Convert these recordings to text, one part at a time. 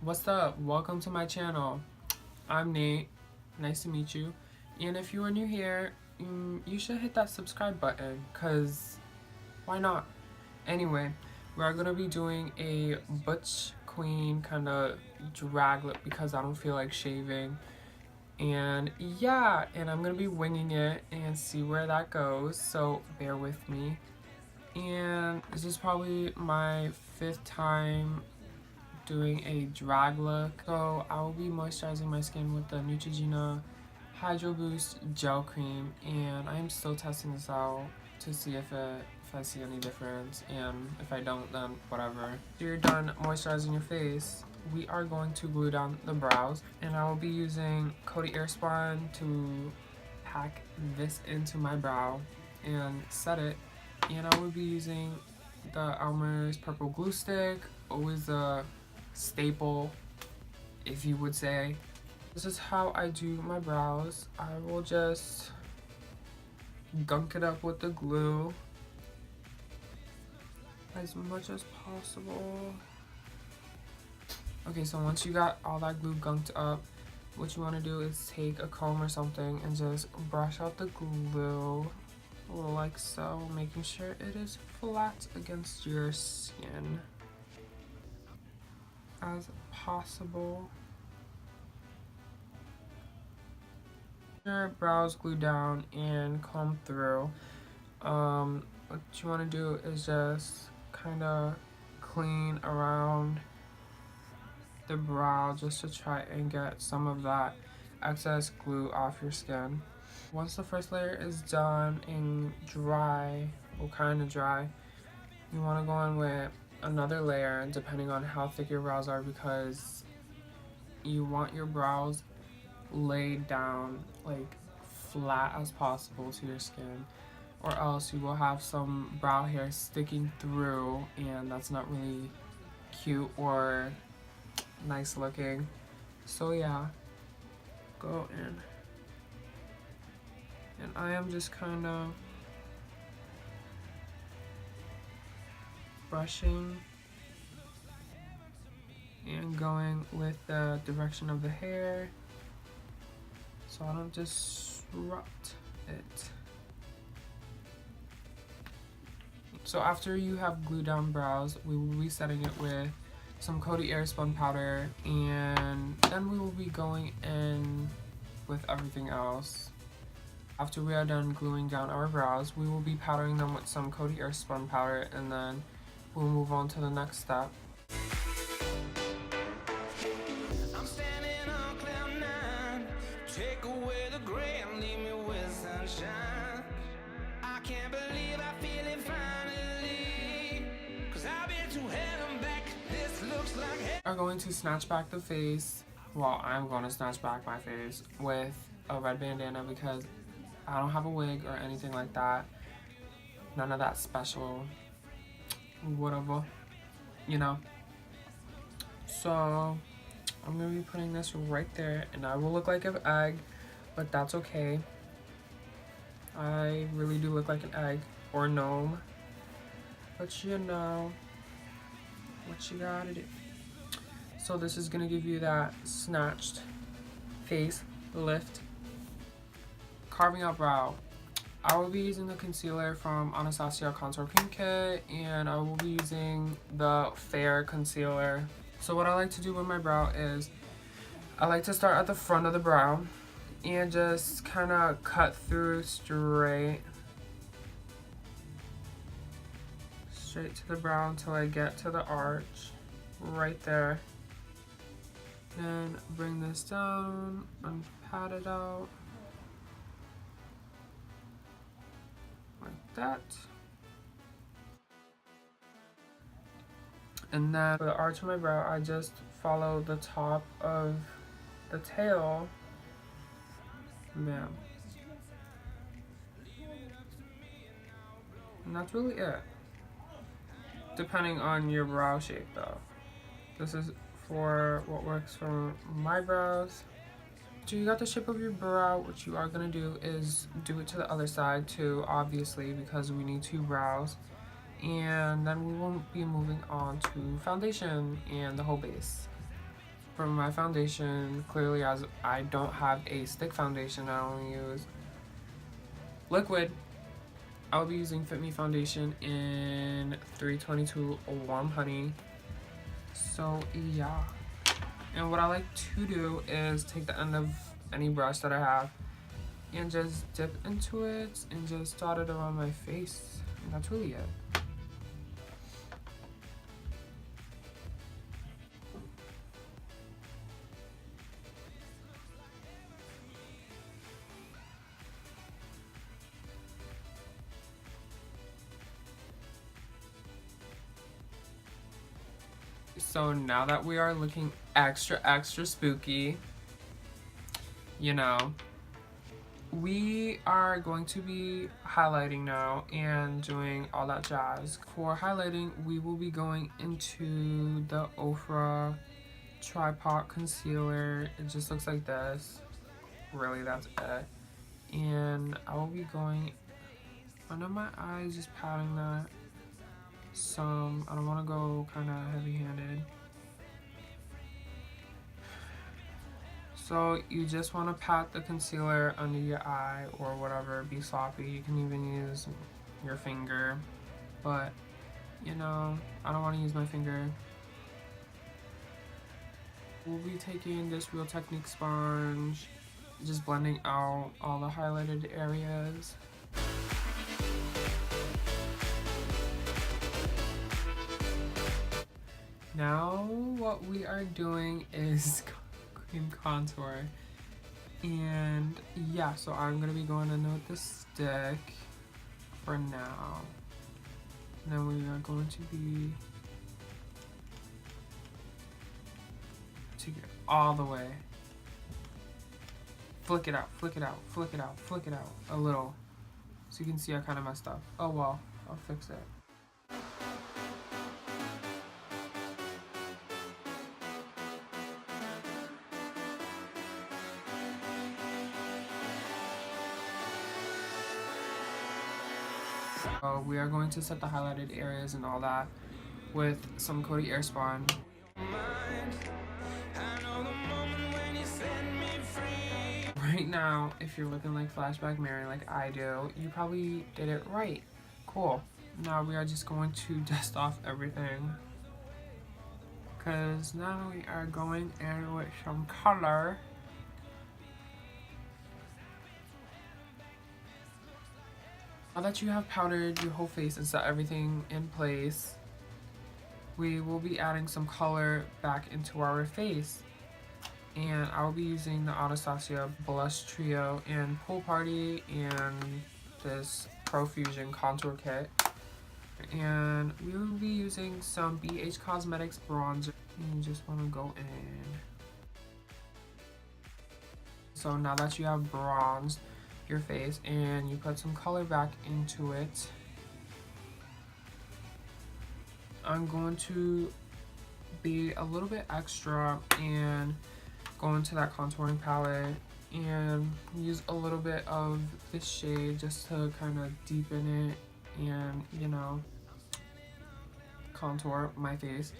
What's up? Welcome to my channel. I'm Nate. Nice to meet you. And if you are new here, you should hit that subscribe button, because why not? Anyway, we're going to be doing a butch queen kind of drag look because I don't feel like shaving. And yeah, and I'm going to be winging it and see where that goes, so bear with me. And this is probably my 5th time doing a drag look. So I will be moisturizing my skin with the Neutrogena Hydro Boost Gel Cream, and I am still testing this out to see if I see any difference, and if I don't, then whatever. After you're done moisturizing your face, we are going to glue down the brows, and I will be using Coty Airspun to pack this into my brow and set it. And I will be using the Elmer's purple glue stick, always a staple, if you would say. This is how I do my brows. I will just gunk it up with the glue as much as possible. Okay, so once you got all that glue gunked up, what you want to do is take a comb or something and just brush out the glue like so, making sure it is flat against your skin as possible. Your brows glue down and comb through. What you want to do is just kind of clean around the brow just to try and get some of that excess glue off your skin. Once the first layer is done and dry, or kind of dry, you want to go in with another layer depending on how thick your brows are, because you want your brows laid down like flat as possible to your skin, or else you will have some brow hair sticking through, and that's not really cute or nice looking. So yeah, go in. And I am just kind of brushing and going with the direction of the hair so I don't disrupt it. So after you have glued down brows, we will be setting it with some Coty Airspun powder, and then we will be going in with everything else. After we are done gluing down our brows, we will be powdering them with some Coty Airspun powder, and then we'll move on to the next step. I'm standing on cloud 9. Take away the gray and leave me with sunshine. I can't believe I feel it finally, 'cause I've been to hell and back. This looks like hell. I'm going to snatch back the face. Well, I'm going to snatch back my face with a red bandana because I don't have a wig or anything like that. None of that special whatever, you know. So I'm gonna be putting this right there, and I will look like an egg, but that's okay. I really do look like an egg or gnome, but you know what you gotta do. So this is gonna give you that snatched face lift. Carving out brow. I will be using the concealer from Anastasia Contour Cream Kit, and I will be using the Fair Concealer. So what I like to do with my brow is I like to start at the front of the brow and just kind of cut through straight to the brow until I get to the arch right there. Then bring this down and pat it out like that. And then for the arch of my brow, I just follow the top of the tail. Bam. And that's really it. Depending on your brow shape though. This is for what works for my brows. So you got the shape of your brow. What you are gonna do is do it to the other side too, obviously, because we need 2 brows. And then we will be moving on to foundation and the whole base. for my foundation, clearly as I don't have a stick foundation, I only use liquid. I'll be using Fit Me foundation in 322 Warm Honey. So yeah. And what I like to do is take the end of any brush that I have and just dip into it and just dot it around my face. And that's really it. So now that we are looking extra spooky, you know, we are going to be highlighting now and doing all that jazz. For highlighting, we will be going into the Ofra Tripod Concealer. It just looks like this. Really, that's it. And I will be going under my eyes, just patting that some. I don't want to go kind of heavy-handed. So you just want to pat the concealer under your eye or whatever, be sloppy. You can even use your finger, but you know, I don't want to use my finger. We'll be taking this Real Technique sponge, just blending out all the highlighted areas. Now what we are doing is cream contour, and yeah, so I'm gonna be going in with the stick for now, and then we are going to be take it all the way, flick it out, flick it out, flick it out, flick it out a little, so you can see I kind of messed up. Oh well, I'll fix it. So we are going to set the highlighted areas and all that with some Coty Airspun. Right now, if you're looking like Flashback Mary like I do, you probably did it right. Cool. Now we are just going to dust off everything, because now we are going in with some color. Now that you have powdered your whole face and set everything in place, we will be adding some color back into our face. And I will be using the Anastasia Blush Trio in Pool Party and this Profusion Contour Kit. And we will be using some BH Cosmetics bronzer. You just want to go in. So now that you have bronzed your face and you put some color back into it, I'm going to be a little bit extra and go into that contouring palette and use a little bit of this shade just to kind of deepen it and, you know, contour my face.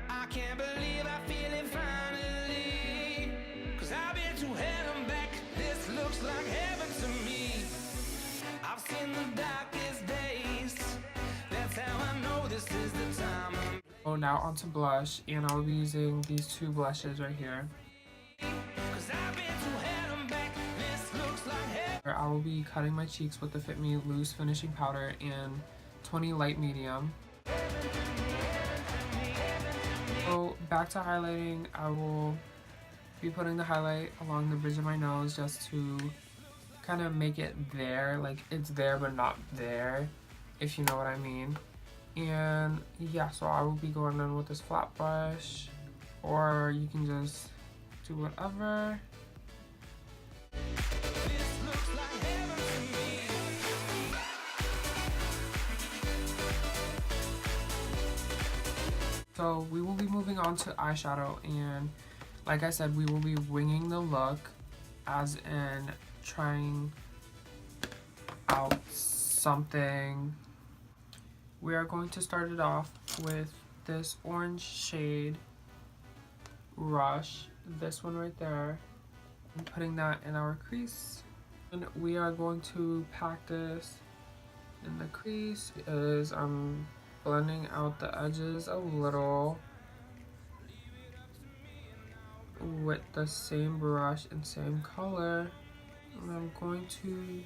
I can't believe I feel it finally, 'cause I've been to hell and back. This looks like heaven to me. I've seen the darkest days. That's how I know this is the time. Oh, now onto blush, and I'll be using these two blushes right here. 'Cause I've been to hell and back. This looks like heaven. I will be cutting my cheeks with the Fit Me Loose Finishing Powder in 20 Light Medium. So back to highlighting, I will be putting the highlight along the bridge of my nose just to kind of make it there, like it's there but not there, if you know what I mean. And yeah, so I will be going in with this flat brush, or you can just do whatever. So we will be moving on to eyeshadow, and like I said, we will be winging the look, as in trying out something. We are going to start it off with this orange shade Rush, this one right there, and putting that in our crease. And we are going to pack this in the crease. I'm blending out the edges a little with the same brush and same color. And I'm going to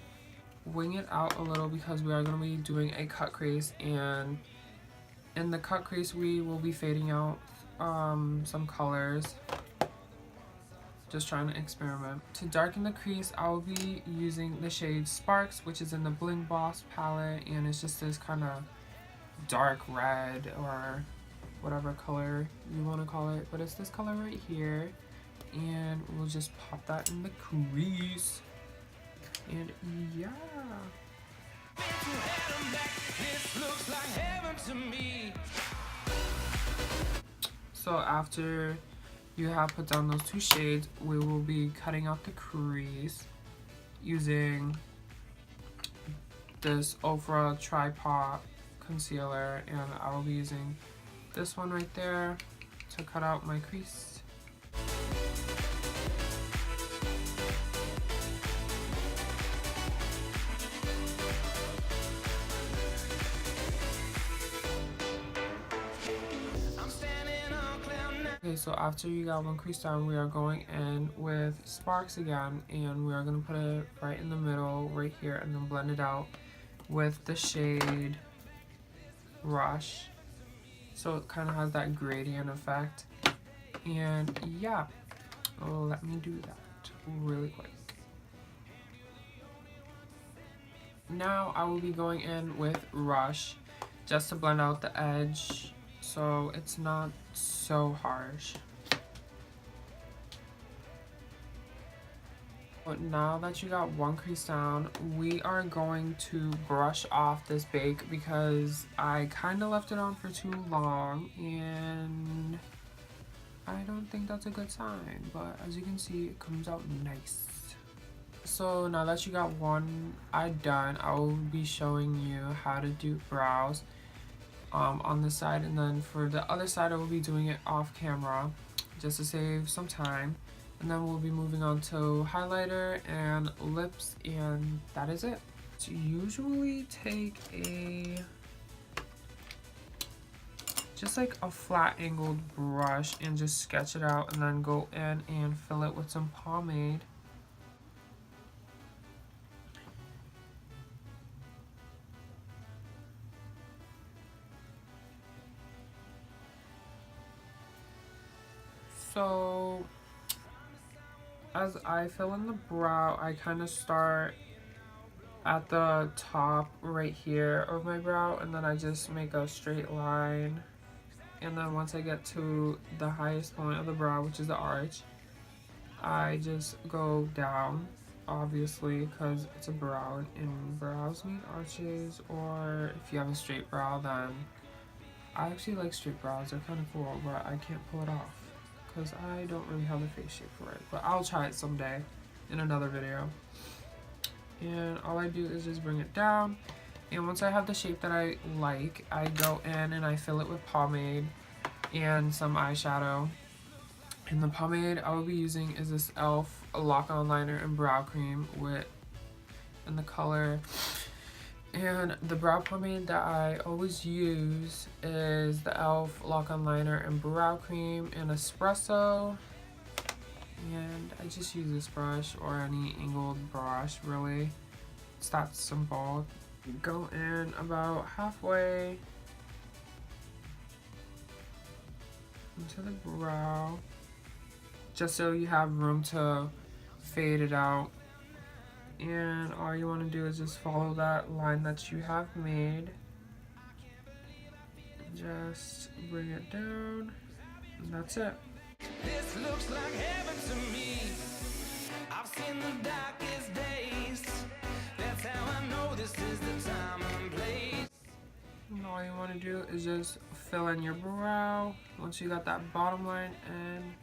wing it out a little because we are going to be doing a cut crease, and in the cut crease we will be fading out some colors. Just trying to experiment. To darken the crease, I will be using the shade Sparks, which is in the Bling Boss palette, and it's just this kind of dark red or whatever color you want to call it, but it's this color right here, and we'll just pop that in the crease. And yeah. So after you have put down those two shades, we will be cutting out the crease using this Ofra Tripod concealer, and I will be using this one right there to cut out my crease. Okay, so after you got one crease down, we are going in with Sparks again, and we are going to put it right in the middle, right here, and then blend it out with the shade Rush. So it kind of has that gradient effect. And yeah, let me do that really quick. Now I will be going in with Rush just to blend out the edge so it's not so harsh. But now that you got one crease down, we are going to brush off this bake because I kind of left it on for too long, and I don't think that's a good sign, but as you can see, it comes out nice. So now that you got one eye done, I will be showing you how to do brows on this side, and then for the other side I will be doing it off camera just to save some time, and then we'll be moving on to highlighter and lips, and that is it. So usually take just like a flat angled brush and just sketch it out, and then go in and fill it with some pomade. So as I fill in the brow, I kind of start at the top right here of my brow, and then I just make a straight line, and then once I get to the highest point of the brow, which is the arch, I just go down, obviously, because it's a brow and brows need arches. Or if you have a straight brow, then I actually like straight brows, they're kind of cool, but I can't pull it off because I don't really have a face shape for it, but I'll try it someday in another video. And all I do is just bring it down, and once I have the shape that I like, I go in and I fill it with pomade and some eyeshadow. And the pomade I will be using is this e.l.f. Lock-On Liner and Brow Cream in the color. And the brow pomade that I always use is the e.l.f. Lock-On Liner and Brow Cream in Espresso. And I just use this brush or any angled brush, really. It's that simple. Go in about halfway into the brow, just so you have room to fade it out. And all you want to do is just follow that line that you have made. Just bring it down, and that's it. This looks like heaven to me. I've seen the darkest days. That's how I know this is the time and place. And all you want to do is just fill in your brow once you got that bottom line in.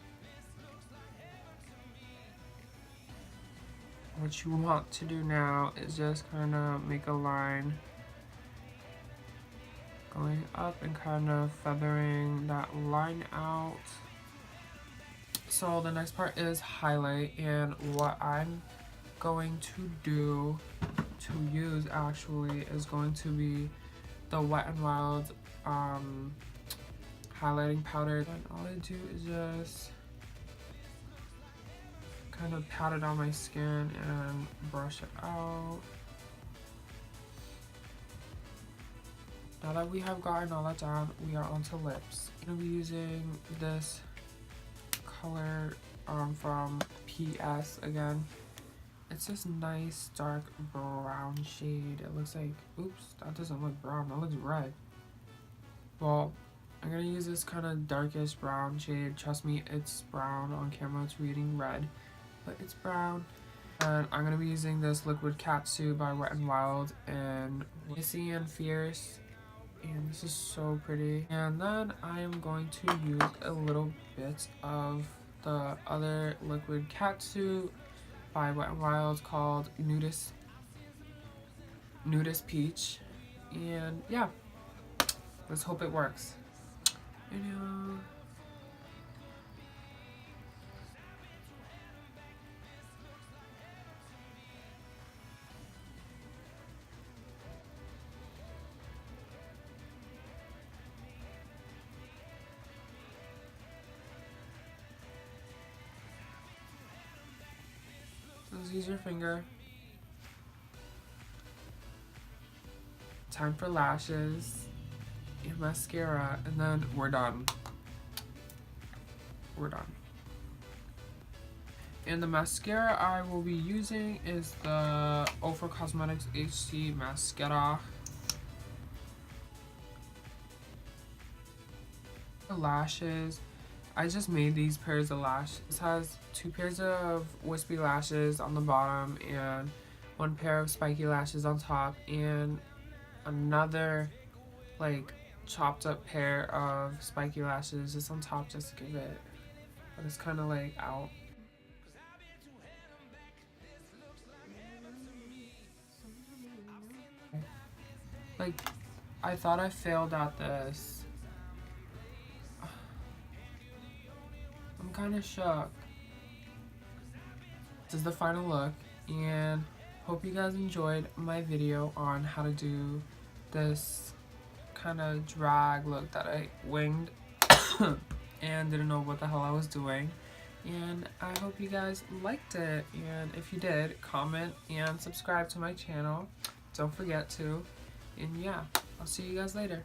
What you want to do now is just kind of make a line going up and kind of feathering that line out. So the next part is highlight, and what I'm going to do to use actually is going to be the Wet n Wild highlighting powder. And all I do is just kind of pat it on my skin and brush it out. Now that we have gotten all that down, we are onto lips. I'm going to be using this color from PS again. It's this nice dark brown shade. It looks like, oops, that doesn't look brown, that looks red. Well, I'm going to use this kind of darkish brown shade. Trust me, it's brown. On camera it's reading red, but it's brown. And I'm going to be using this liquid catsuit by Wet n Wild and Missy and Fierce. And this is so pretty. And then I am going to use a little bit of the other liquid catsuit by Wet n Wild called Nudist Peach. And yeah, let's hope it works. Just use your finger. Time for lashes and mascara, and then we're done. We're done. And the mascara I will be using is the Ofra Cosmetics HD Mascara. The lashes, I just made these pairs of lashes. This has 2 pairs of wispy lashes on the bottom and 1 pair of spiky lashes on top, and another like chopped up pair of spiky lashes just on top just to give it, but it's kind of like out. Like, I thought I failed at this. I'm kind of shocked. This is the final look, and hope you guys enjoyed my video on how to do this kind of drag look that I winged and didn't know what the hell I was doing. And I hope you guys liked it, and if you did, comment and subscribe to my channel. Don't forget to. And yeah, I'll see you guys later.